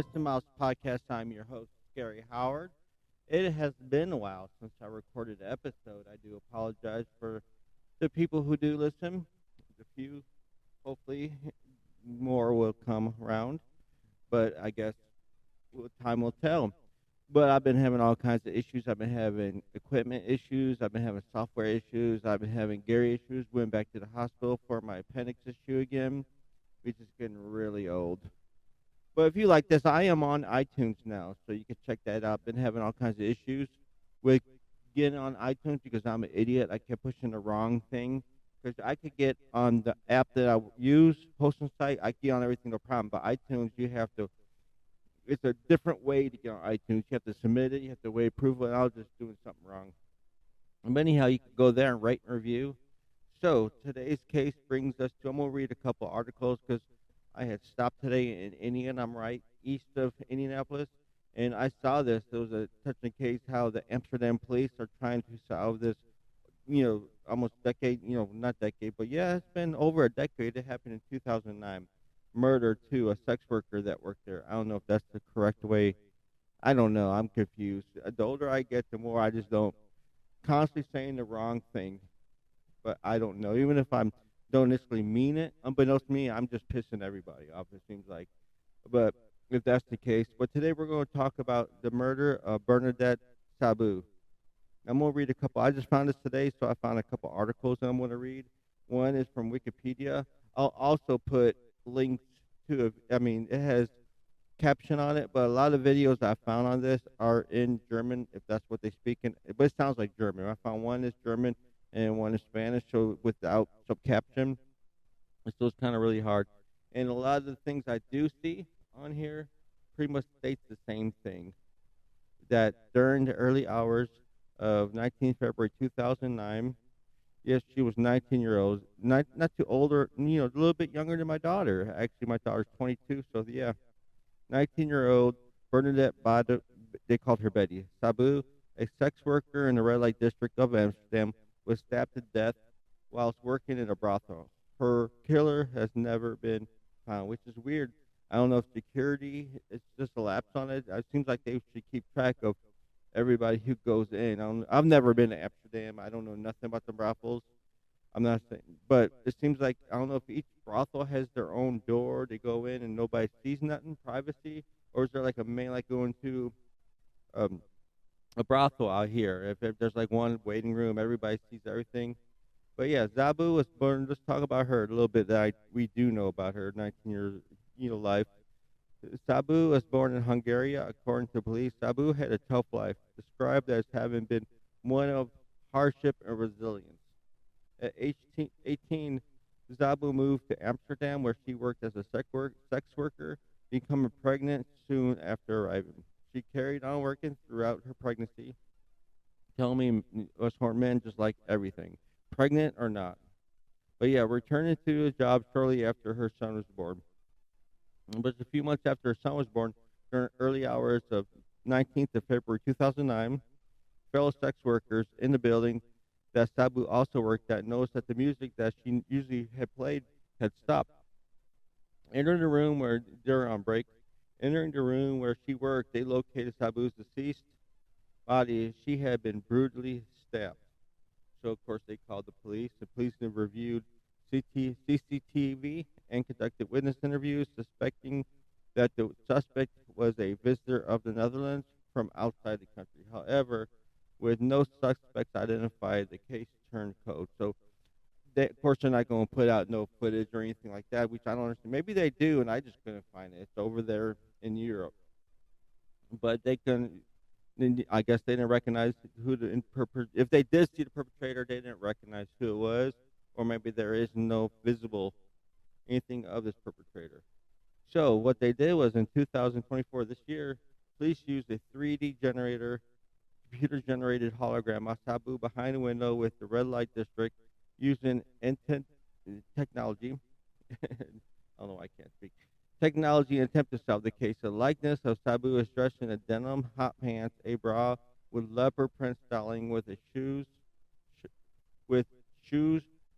Mr. Mouse Podcast. I'm your host, Gary Howard. It has been a while since I recorded an episode. I do apologize for the people who do listen. The few, hopefully, more will come around, but I guess time will tell. But I've been having all kinds of issues. I've been having equipment issues. I've been having software issues. I've been having Gary issues. Went back to the hospital for my appendix issue again, which is getting really old. But if you like this, I am on iTunes now, so you can check that out. Been having all kinds of issues with getting on iTunes because I'm an idiot. I kept pushing the wrong thing. Because I could get on the app that I use, hosting site, I can get on everything, no problem. But iTunes, you have to, it's a different way to get on iTunes. You have to submit it, you have to wait approval, and I was just doing something wrong. But anyhow, you can go there and write and review. So today's case brings us to, I'm going to read a couple articles because I had stopped today in Indiana. I'm right east of Indianapolis. And I saw this. There was a touching case how the Amsterdam police are trying to solve this, almost decade, not decade, but yeah, it's been over a decade. It happened in 2009. Murder to a sex worker that worked there. I don't know if that's the correct way. I don't know. I'm confused. The older I get, the more I just don't constantly saying the wrong thing. But I don't know. Even if I don't necessarily mean it, unbeknownst to me, I'm just pissing everybody off, it seems like. But if that's the case. But today we're going to talk about the murder of Bernadett Szabo. I'm going to read a couple. I just found this today, so I found a couple articles that I'm going to read. One is from Wikipedia. I'll also put links to it. I mean, it has caption on it, but a lot of videos I found on this are in German, if that's what they speak in. But it sounds like German. I found one is German and one is Spanish, so without subcaption. So it's kind of really hard. And a lot of the things I do see on here pretty much states the same thing, that during the early hours of 19 February 2009, yes, she was 19-year-old, not too older, a little bit younger than my daughter. Actually, my daughter's 22, so yeah. 19-year-old Bernadett Bada, they called her Betty Szabo, a sex worker in the red light district of Amsterdam, was stabbed to death whilst working in a brothel. Her killer has never been found, which is weird. I don't know if security is just a lapse on it. It seems like they should keep track of everybody who goes in. I've never been to Amsterdam. I don't know nothing about the brothels. I'm not saying, but it seems like, I don't know if each brothel has their own door. They go in and nobody sees nothing, privacy, or is there like a main, like going to a brothel out here? If there's like one waiting room, everybody sees everything. But yeah, Szabo was born. Let's talk about her a little bit that we do know about her 19 years life. Szabo was born in Hungary. According to police, Szabo had a tough life, described as having been one of hardship and resilience. At age 18, Szabo moved to Amsterdam, where she worked as a sex worker, becoming pregnant soon after arriving. She carried on working throughout her pregnancy, telling me us men just like everything, pregnant or not. But yeah, returning to the job shortly after her son was born. But a few months after her son was born, during early hours of 19th of February 2009, fellow sex workers in the building that Szabo also worked at noticed that the music that she usually had played had stopped. Entering the room where they're on break, entering the room where she worked, they located Szabo's deceased body. She had been brutally stabbed. So of course they called the police. The police then reviewed CCTV and conducted witness interviews, suspecting that the suspect was a visitor of the Netherlands from outside the country. However, with no suspects identified, the case turned cold. So, of course, they're not going to put out no footage or anything like that, which I don't understand. Maybe they do, and I just couldn't find it. It's over there in Europe. But they couldn't, I guess they didn't recognize who if they did see the perpetrator, they didn't recognize who it was, or maybe there is no visible anything of this perpetrator. So what they did was in 2024, this year, police used a 3D computer-generated hologram of Szabo behind a window with the red light district using intent technology. I don't know why I can't speak. Technology in attempt to solve the case. A likeness of Szabo is dressed in a denim, hot pants, a bra with leopard-print styling with shoes,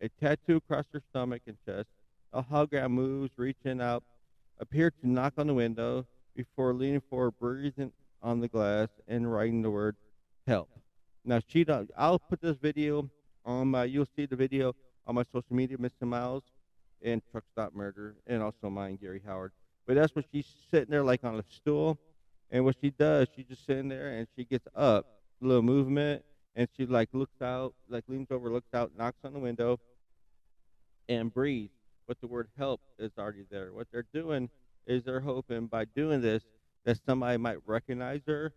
a tattoo across her stomach and chest. A hologram moves, reaching out, appeared to knock on the window. before leaning forward, breathing on the glass, and writing the word help. Now, she don't, I'll put this video on my, you'll see the video on my social media, Mr. Miles, and Truck Stop Murder, and also mine, Gary Howard. But that's what she's sitting there like on a stool, and what she does, she's just sitting there, and she gets up, a little movement, and she like looks out, like leans over, looks out, knocks on the window, and breathes. But the word help is already there. What they're doing is they're hoping by doing this that somebody might recognize her,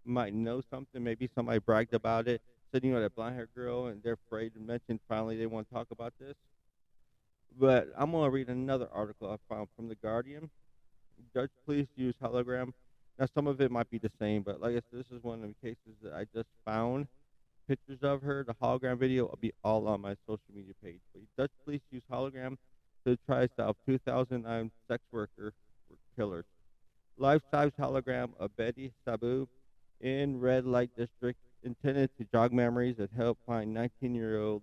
might know something. Maybe somebody bragged about it, said, you know, that blonde haired girl, and they're afraid to mention finally they want to talk about this. But I'm going to read another article I found from The Guardian. Judge, please use hologram. Now, some of it might be the same, but like I said, this is one of the cases that I just found pictures of her. The hologram video will be all on my social media page. But Dutch police use hologram to try to solve 2009 sex worker killers. Life-size hologram of Betty Szabo in red light district intended to jog memories and help find 19-year-old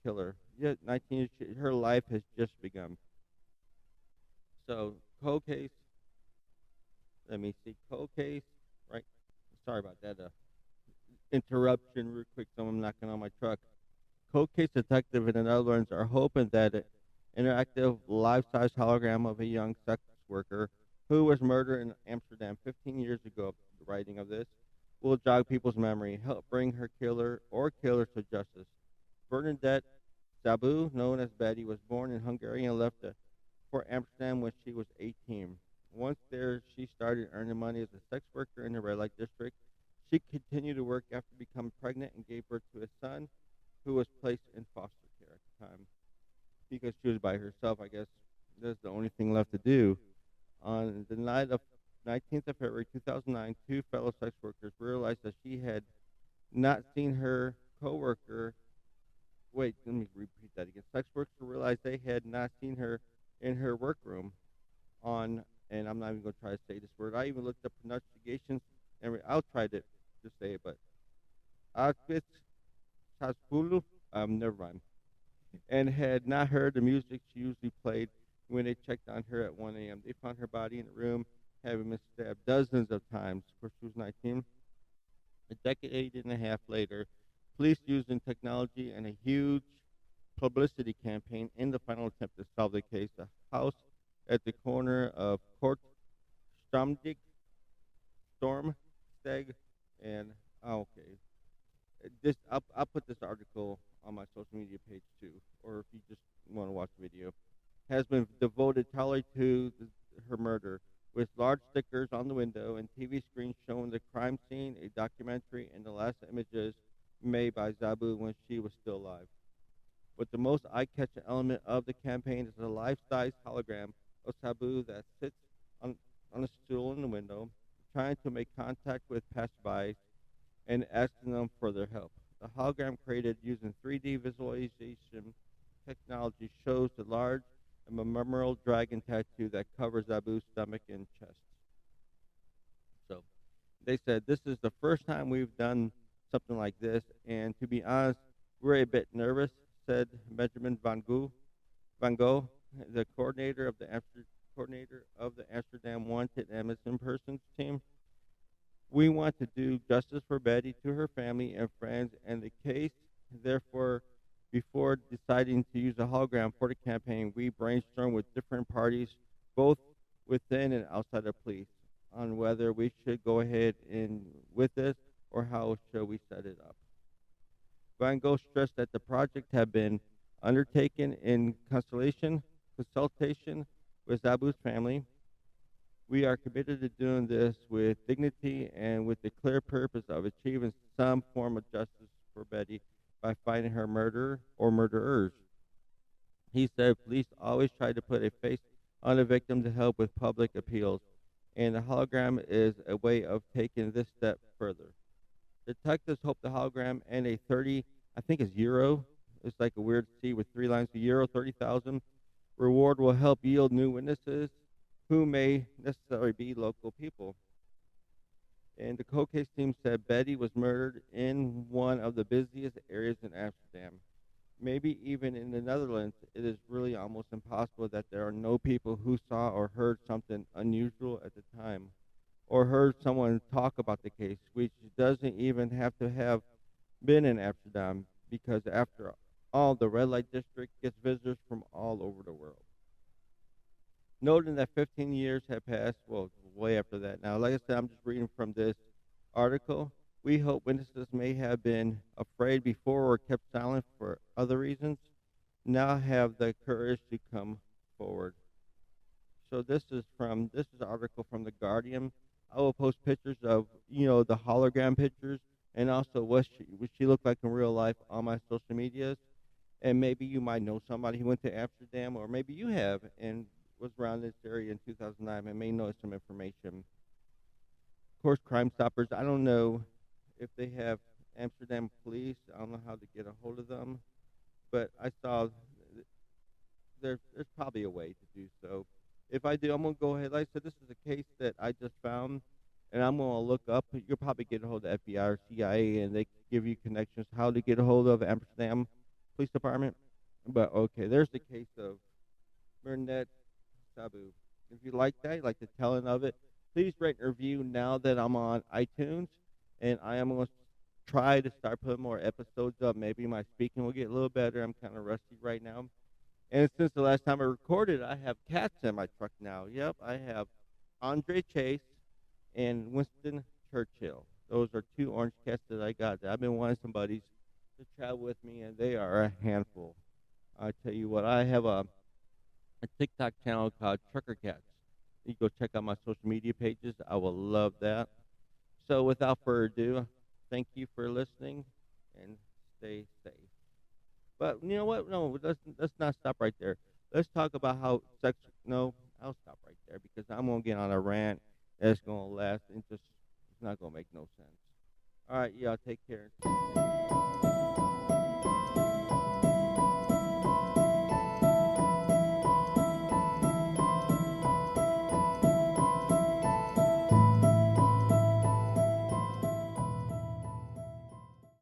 killer. Yet 19, her life has just begun. So, cold case. Let me see. Cold case. Right. Sorry about that. Interruption real quick. Someone knocking on my truck. Cold case detective in the Netherlands are hoping that an interactive life-size hologram of a young sex worker who was murdered in Amsterdam 15 years ago, the writing of this, will jog people's memory, help bring her killer or killers to justice. Bernadett Szabo, known as Betty, was born in Hungary and left for Amsterdam when she was 18. Once there, she started earning money as a sex worker in the red light district. She continued to work after becoming pregnant and gave birth to a son who was placed in foster care at the time. Because she was by herself, I guess that's the only thing left to do. On the night of 19th of February 2009, two fellow sex workers realized that she had not seen her coworker. Wait, let me repeat that again. Sex workers realized they had not seen her in her workroom on, and I'm not even going to try to say this word. I even looked up pronunciations, and I'll try to say it, but outfits, Chazpulu, never mind, and had not heard the music she usually played when they checked on her at 1 a.m. They found her body in the room, having been stabbed dozens of times. Of course, she was 19. A decade and a half later, police using technology and a huge publicity campaign in the final attempt to solve the case. The house at the corner of Court Stromdig, Stormsteg, and okay. This I'll put this article on my social media page too, or if you just want to watch the video. Has been devoted entirely to her murder, with large stickers on the window and TV screens showing the crime scene, a documentary, and the last images made by Szabo when she was still alive. But the most eye-catching element of the campaign is a life-size hologram of Szabo that sits on a stool in the window, trying to make contact with passersby and asking them for their help. The hologram created using 3D visualization technology shows the large and memorial dragon tattoo that covers Szabo's stomach and chest. So they said this is the first time we've done something like this, and to be honest, we're a bit nervous, said Benjamin Van Gogh, the coordinator of the Amsterdam Wanted and Missing Persons team. We want to do justice for Betty, to her family and friends, and the case. Therefore, before deciding to use a hologram for the campaign, we brainstormed with different parties, both within and outside of police, on whether we should go ahead and with this or how should we set it up. Van Gogh stressed that the project had been undertaken in consultation with Szabo's family. We are committed to doing this with dignity and with the clear purpose of achieving some form of justice for Betty by finding her murderer or murderers. He said police always try to put a face on a victim to help with public appeals, and the hologram is a way of taking this step further. Detectives hope the hologram and a 30, I think it's euro, it's like a weird C with 3 lines, a euro 30,000 reward will help yield new witnesses who may necessarily be local people. And the cold case team said Betty was murdered in one of the busiest areas in Amsterdam. Maybe even in the Netherlands, it is really almost impossible that there are no people who saw or heard something unusual at the time, or heard someone talk about the case, which doesn't even have to have been in Amsterdam, because after all, the red light district gets visitors from all over the world. Noting that 15 years have passed, well, way after that now. Like I said, I'm just reading from this article. We hope witnesses may have been afraid before or kept silent for other reasons, now have the courage to come forward. So this is an article from the Guardian. I will post pictures of the hologram pictures and also what she looked like in real life on my social medias. And maybe you might know somebody who went to Amsterdam, or maybe you have and was around this area in 2009 and may know some information. Of course, Crime Stoppers. I don't know if they have Amsterdam police. I don't know how to get a hold of them, but I saw there's probably a way to do so. If I do, I'm gonna go ahead. Like I said, this is a case that I just found, and I'm gonna look up. You'll probably get a hold of FBI or CIA, and they give you connections how to get a hold of Amsterdam Police Department. But okay, there's the case of Bernadett, Szabo. If you like that, you like the telling of it, please rate and review now that I'm on iTunes, and I am going to try to start putting more episodes up. Maybe my speaking will get a little better. I'm kind of rusty right now. And since the last time I recorded, I have cats in my truck now. Yep, I have Andre Chase and Winston Churchill. Those are two orange cats that I got. I've been wanting somebody to travel with me, and they are a handful. I tell you what, I have a TikTok channel called Trucker Cats. You go check out my social media pages. I will love that. So without further ado, thank you for listening and stay safe. But you know what? No, let's not stop right there. Let's talk about how sex. No, I'll stop right there because I'm gonna get on a rant that's gonna last and just it's not gonna make no sense. All right, y'all take care.